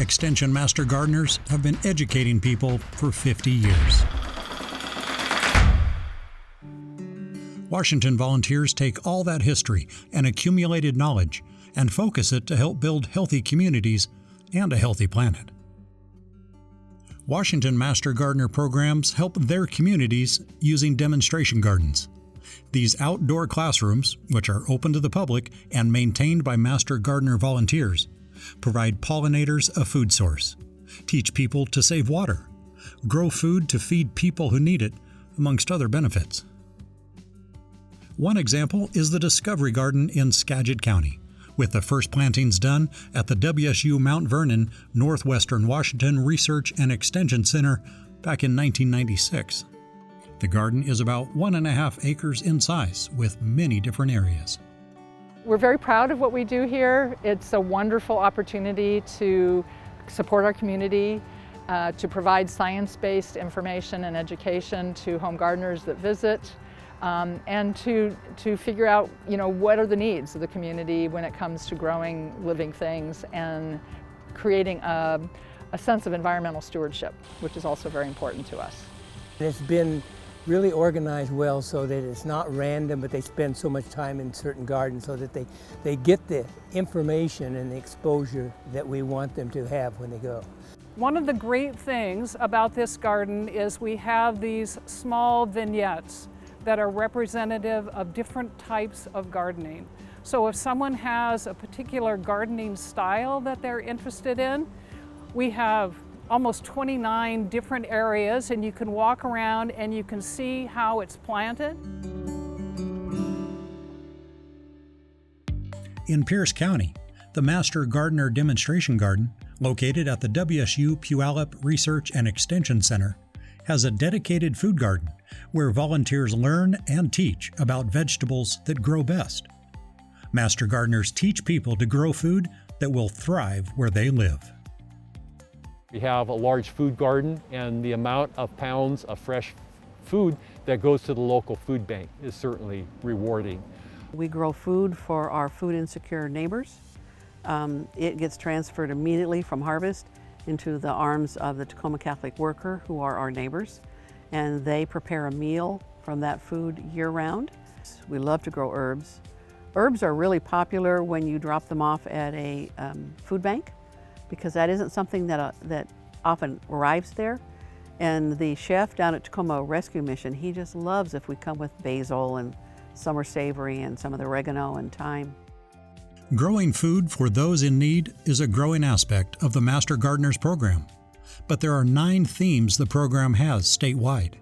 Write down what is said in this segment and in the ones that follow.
Extension Master Gardeners have been educating people for 50 years. Washington volunteers take all that history and accumulated knowledge and focus it to help build healthy communities and a healthy planet. Washington Master Gardener programs help their communities using demonstration gardens. These outdoor classrooms, which are open to the public and maintained by Master Gardener volunteers, provide pollinators a food source, teach people to save water, grow food to feed people who need it, amongst other benefits. One example is the Discovery Garden in Skagit County, with the first plantings done at the WSU Mount Vernon Northwestern Washington Research and Extension Center back in 1996. The garden is about 1.5 acres in size, with many different areas. We're very proud of what we do here. It's a wonderful opportunity to support our community, to provide science-based information and education to home gardeners that visit, and to figure out, what are the needs of the community when it comes to growing living things and creating a sense of environmental stewardship, which is also very important to us. It's been really organized well so that it's not random, but they spend so much time in certain gardens so that they get the information and the exposure that we want them to have when they go. One of the great things about this garden is we have these small vignettes that are representative of different types of gardening. So if someone has a particular gardening style that they're interested in, we have almost 29 different areas, and you can walk around and you can see how it's planted. In Pierce County, the Master Gardener Demonstration Garden, located at the WSU Puyallup Research and Extension Center, has a dedicated food garden where volunteers learn and teach about vegetables that grow best. Master Gardeners teach people to grow food that will thrive where they live. We have a large food garden, and the amount of pounds of fresh food that goes to the local food bank is certainly rewarding. We grow food for our food insecure neighbors. It gets transferred immediately from harvest into the arms of the Tacoma Catholic worker, who are our neighbors, and they prepare a meal from that food year-round. We love to grow herbs. Herbs are really popular when you drop them off at a food bank, because that isn't something that often arrives there. And the chef down at Tacoma Rescue Mission, he just loves if we come with basil and summer savory and some of the oregano and thyme. Growing food for those in need is a growing aspect of the Master Gardeners program, but there are 9 themes the program has statewide,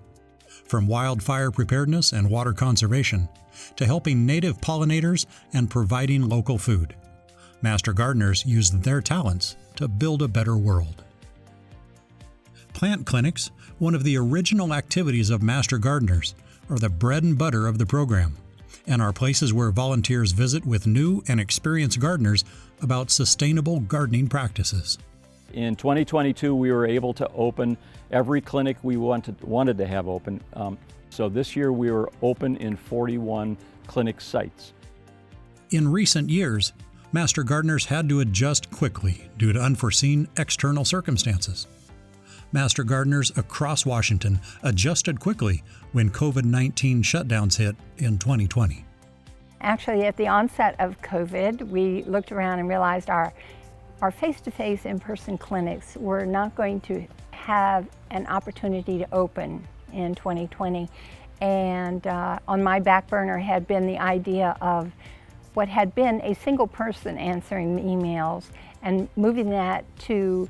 from wildfire preparedness and water conservation to helping native pollinators and providing local food. Master Gardeners use their talents to build a better world. Plant clinics, one of the original activities of Master Gardeners, are the bread and butter of the program, and are places where volunteers visit with new and experienced gardeners about sustainable gardening practices. In 2022, we were able to open every clinic we wanted to have open. So this year we were open in 41 clinic sites. In recent years, Master Gardeners had to adjust quickly due to unforeseen external circumstances. Master Gardeners across Washington adjusted quickly when COVID-19 shutdowns hit in 2020. Actually, at the onset of COVID, we looked around and realized our face-to-face in-person clinics were not going to have an opportunity to open in 2020. And on my back burner had been the idea of what had been a single person answering emails and moving that to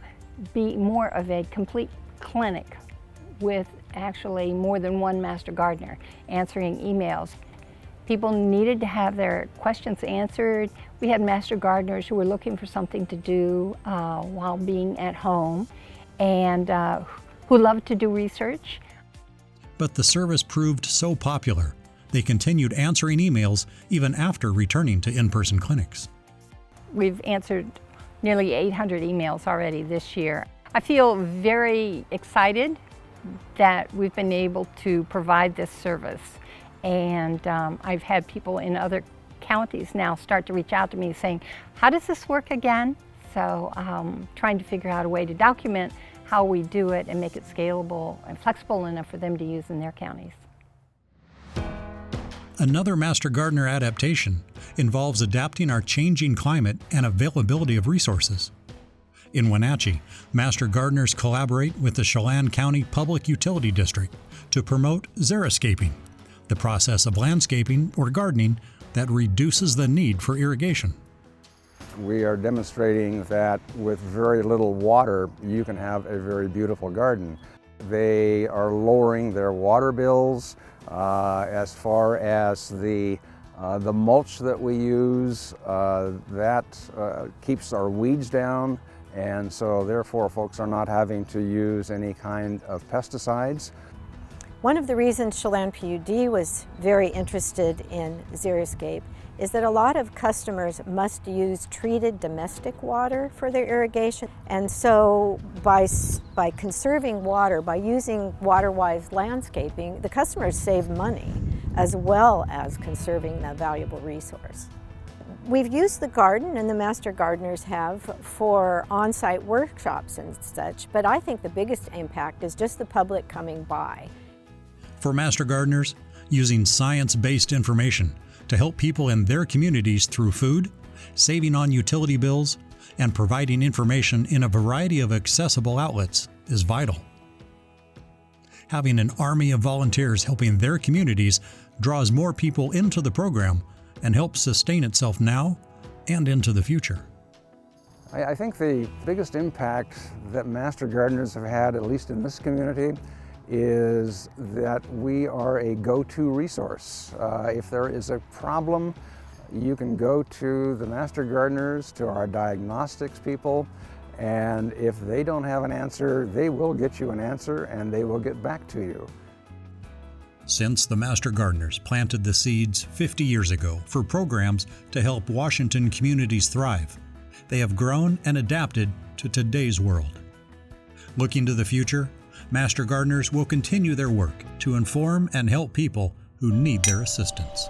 be more of a complete clinic with actually more than one Master Gardener answering emails. People needed to have their questions answered. We had Master Gardeners who were looking for something to do while being at home and who loved to do research. But the service proved so popular, they continued answering emails even after returning to in-person clinics. We've answered nearly 800 emails already this year. I feel very excited that we've been able to provide this service. And I've had people in other counties now start to reach out to me saying, how does this work again? so trying to figure out a way to document how we do it and make it scalable and flexible enough for them to use in their counties. Another Master Gardener adaptation involves adapting our changing climate and availability of resources. In Wenatchee, Master Gardeners collaborate with the Chelan County Public Utility District to promote xeriscaping, the process of landscaping or gardening that reduces the need for irrigation. We are demonstrating that with very little water, you can have a very beautiful garden. They are lowering their water bills. As far as the mulch that we use, that keeps our weeds down, and so therefore folks are not having to use any kind of pesticides. One of the reasons Chelan PUD was very interested in xeriscape is that a lot of customers must use treated domestic water for their irrigation. And so by conserving water, by using water-wise landscaping, the customers save money as well as conserving the valuable resource. We've used the garden, and the Master Gardeners have, for on-site workshops and such, but I think the biggest impact is just the public coming by. For Master Gardeners, using science-based information to help people in their communities through food, saving on utility bills, and providing information in a variety of accessible outlets is vital. Having an army of volunteers helping their communities draws more people into the program and helps sustain itself now and into the future. I think the biggest impact that Master Gardeners have had, at least in this community, is that we are a go-to resource. If there is a problem, you can go to the Master Gardeners, to our diagnostics people, and if they don't have an answer, they will get you an answer and they will get back to you. Since the Master Gardeners planted the seeds 50 years ago for programs to help Washington communities thrive, they have grown and adapted to today's world. Looking to the future, Master Gardeners will continue their work to inform and help people who need their assistance.